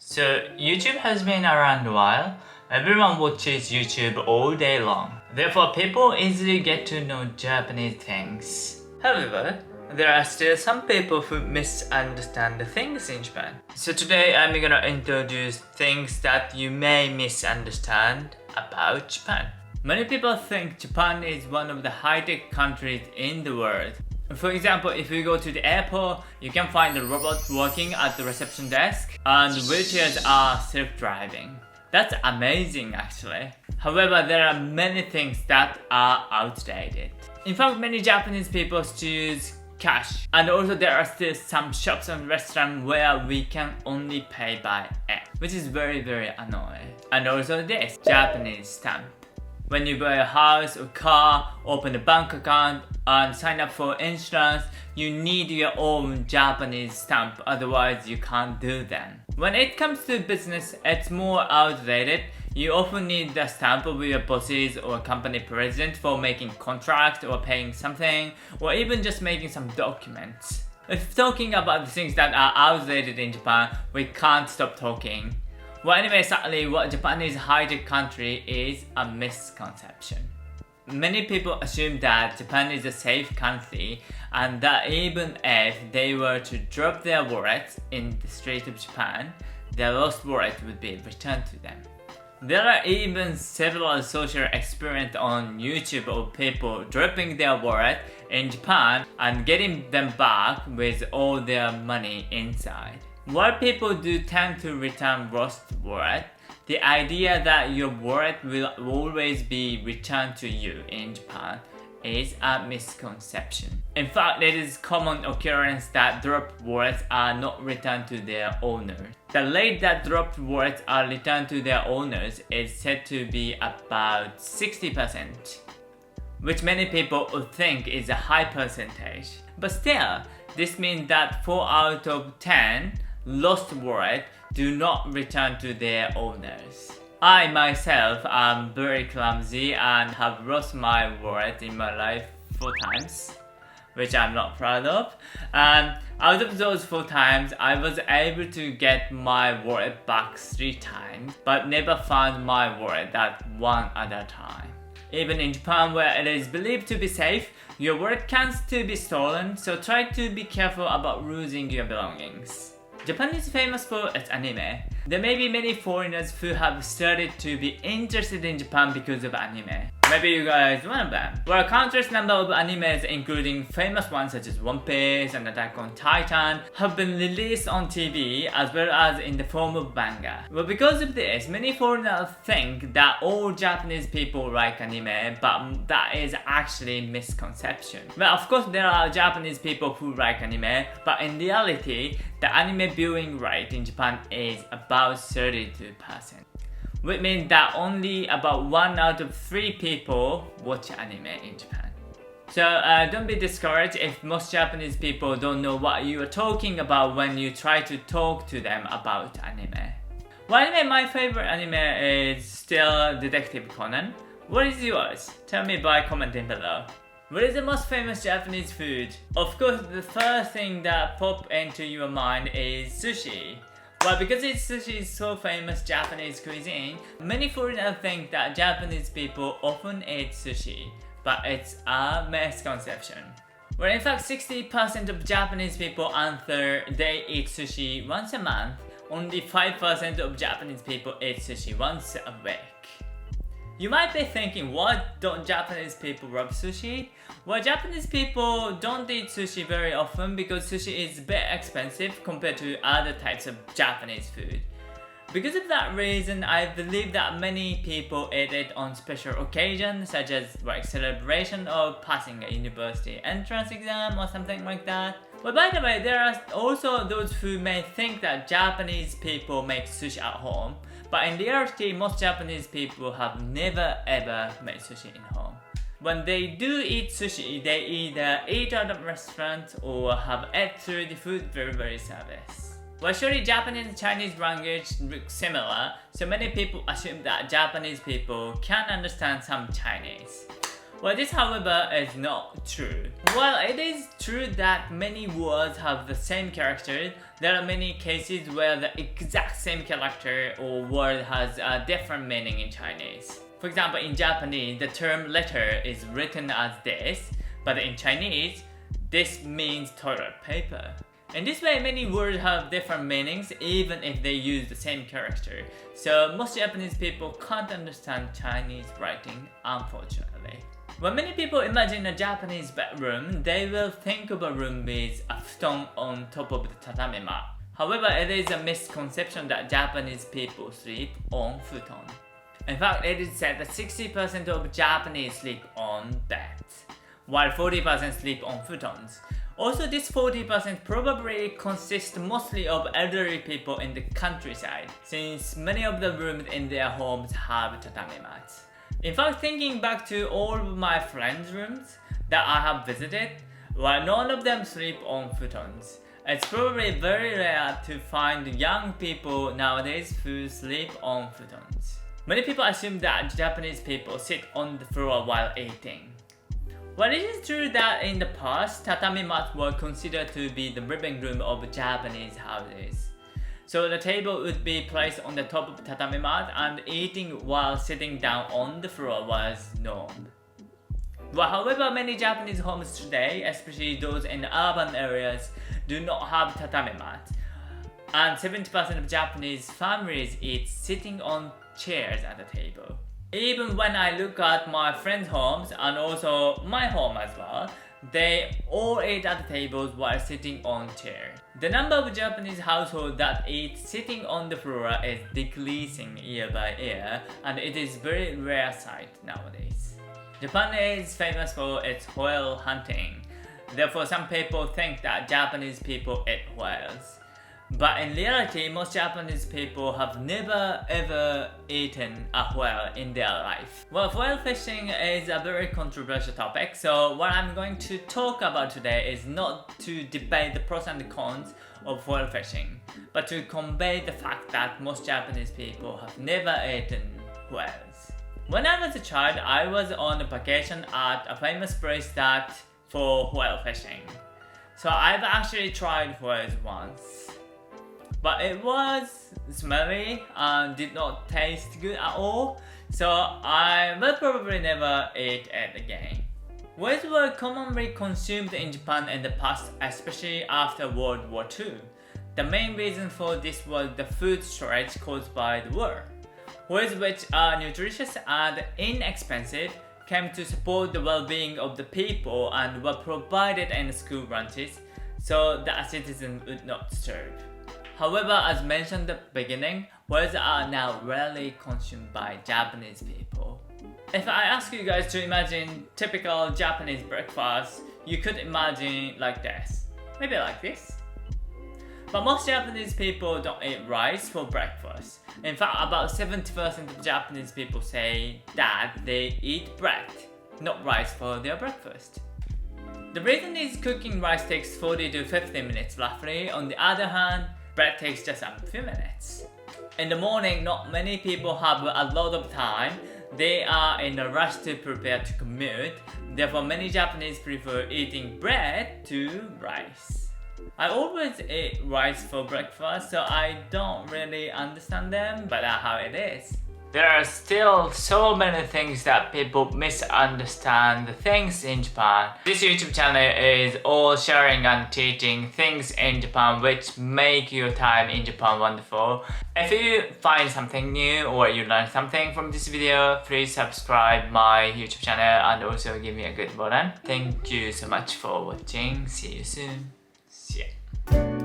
So YouTube has been around a while. Everyone watches YouTube all day long. Therefore, people easily get to know Japanese things. However, there are still some people who misunderstand the things in Japan. So today I'm gonna introduce things that you may misunderstand about Japan. Many people think Japan is one of the high-tech countries in the world. For example, if you go to the airport, you can find a robot working at the reception desk and wheelchairs are self-driving. That's amazing actually. However, there are many things that are outdated. In fact, many Japanese people choose cash, and also there are still some shops and restaurants where we can only pay by app, which is very annoying. And also this Japanese stamp. When you buy a house or car, open a bank account and sign up for insurance, you need your own Japanese stamp, otherwise you can't do them. When it comes to business, it's more outdated. You often need the stamp of your bosses or company president for making contract or paying something, or even just making some documents. If talking about the things that are outdated in Japan, we can't stop talking. Well, anyway, sadly, what Japan is a high-tech country is a misconception. Many people assume that Japan is a safe country and that even if they were to drop their wallets in the street of Japan, their lost wallet would be returned to them. There are even several social experiments on YouTube of people dropping their wallet in Japan and getting them back with all their money inside. While people do tend to return lost wallet, the idea that your wallet will always be returned to you in Japan is a misconception. In fact, it is a common occurrence that dropped wallets are not returned to their owners. The rate that dropped wallets are returned to their owners is said to be about 60%, which many people would think is a high percentage. But still, this means that 4 out of 10 lost wallet do not return to their owners. I myself am very clumsy and have lost my wallet in my life 4 times, which I'm not proud of. And out of those 4 times, I was able to get my wallet back 3 times, but never found my wallet that one other time. Even in Japan, where it is believed to be safe, your wallet can still be stolen, so try to be careful about losing your belongings. Japan is famous for its anime. There may be many foreigners who have started to be interested in Japan because of anime. Maybe you guys one of them. There are countless number of animes, including famous ones such as One Piece and Attack on Titan, have been released on TV as well as in the form of manga. Well, because of this, many foreigners think that all Japanese people like anime, but that is actually a misconception. Well, of course there are Japanese people who like anime, but in reality, the anime viewing rate in Japan is about 32%. Which means that only about 1 out of 3 people watch anime in Japan. So don't be discouraged if most Japanese people don't know what you are talking about when you try to talk to them about anime. Well, anyway, my favorite anime is still Detective Conan. What is yours? Tell me by commenting below. What is the most famous Japanese food? Of course, the first thing that pops into your mind is sushi. Well, because sushi is so famous Japanese cuisine, many foreigners think that Japanese people often eat sushi, but it's a misconception. Well, in fact, 60% of Japanese people answer they eat sushi once a month. Only 5% of Japanese people eat sushi once a week. You might be thinking, what, don't Japanese people love sushi? Well, Japanese people don't eat sushi very often because sushi is a bit expensive compared to other types of Japanese food. Because of that reason, I believe that many people eat it on special occasions such as like celebration of passing a university entrance exam or something like that. But by the way, there are also those who may think that Japanese people make sushi at home, but in reality, most Japanese people have never ever made sushi in home. When they do eat sushi, they either eat at a restaurant or have ate through the food delivery service. Well, surely Japanese and Chinese language look similar, so many people assume that Japanese people can understand some Chinese. Well, this, however, is not true. While it is true that many words have the same character, there are many cases where the exact same character or word has a different meaning in Chinese. For example, in Japanese, the term letter is written as this, but in Chinese, this means toilet paper. In this way, many words have different meanings even if they use the same character. So most Japanese people can't understand Chinese writing, unfortunately. When many people imagine a Japanese bedroom, they will think of a room with a futon on top of the tatami mat. However, it is a misconception that Japanese people sleep on futon. In fact, it is said that 60% of Japanese sleep on beds, while 40% sleep on futons. Also, this 40% probably consists mostly of elderly people in the countryside, since many of the rooms in their homes have tatami mats. In fact, thinking back to all of my friends' rooms that I have visited, while none of them sleep on futons, it's probably very rare to find young people nowadays who sleep on futons. Many people assume that Japanese people sit on the floor while eating. Well, it is true that in the past, tatami mats were considered to be the living room of Japanese houses. So the table would be placed on the top of tatami mat and eating while sitting down on the floor was norm. But however, many Japanese homes today, especially those in urban areas, do not have tatami mats. And 70% of Japanese families eat sitting on chairs at the table. Even when I look at my friends' homes and also my home as well, they all eat at the tables while sitting on chairs. The number of Japanese households that eat sitting on the floor is decreasing year by year, and it is very rare sight nowadays. Japan is famous for its whale hunting. Therefore, some people think that Japanese people eat whales. But in reality, most Japanese people have never ever eaten a whale in their life. Well, whale fishing is a very controversial topic, so what I'm going to talk about today is not to debate the pros and cons of whale fishing, but to convey the fact that most Japanese people have never eaten whales. When I was a child, I was on a vacation at a famous place for whale fishing. So I've actually tried whales once. But it was smelly and did not taste good at all, so I will probably never eat it again. Whales were commonly consumed in Japan in the past, especially after World War II. The main reason for this was the food shortage caused by the war. Whales, which are nutritious and inexpensive, came to support the well-being of the people and were provided in school lunches so that citizens would not starve. However, as mentioned at the beginning, whales are now rarely consumed by Japanese people. If I ask you guys to imagine typical Japanese breakfast, you could imagine like this. Maybe like this. But most Japanese people don't eat rice for breakfast. In fact, about 70% of Japanese people say that they eat bread, not rice for their breakfast. The reason is cooking rice takes 40 to 50 minutes roughly. On the other hand, bread takes just a few minutes. In the morning, not many people have a lot of time. They are in a rush to prepare to commute. Therefore, many Japanese prefer eating bread to rice. I always eat rice for breakfast, so I don't really understand them, but that's how it is. There are still so many things that people misunderstand the things in Japan. This YouTube channel is all sharing and teaching things in Japan which make your time in Japan wonderful. If you find something new or you learn something from this video, please subscribe my YouTube channel and also give me a good button. Thank you so much for watching. See you soon. See ya.